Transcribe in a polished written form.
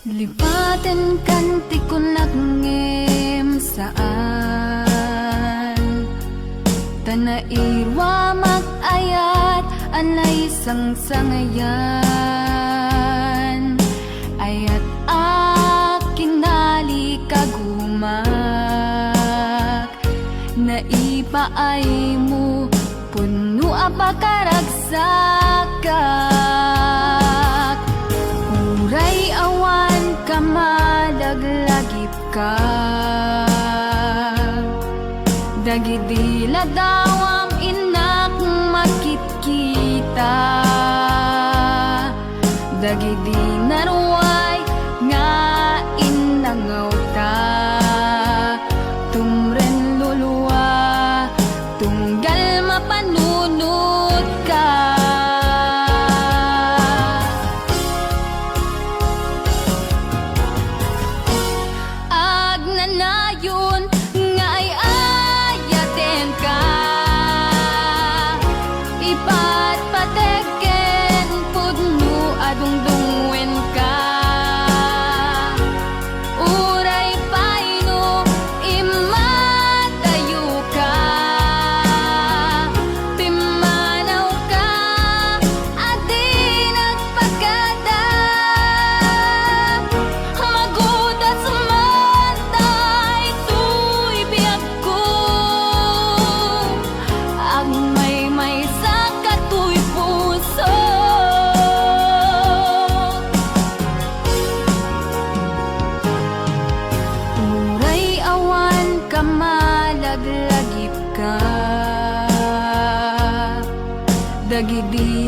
Lipaten kanti ko nagngem saan Tanairwa mag-ayat anay sang-sangayan Ayat akin nali kagumak Naipaay mo puno apakaragsakak Uray awan ka malaglagip ka Dagidila daw ang inak makitkita Dagidi naruay nga inangaw ta Tumren luluwa tunggal mapanunod ka Agnanayon nga ay ayaten ka Ipatpateken pudno adungdungwen ka Uray paino imatayo ka Pimanaw ka adi nagpagada Magudat sumantay tuy biyag ko Ang may sa katuy puso Uray awan ka malaglagip ka Dagidi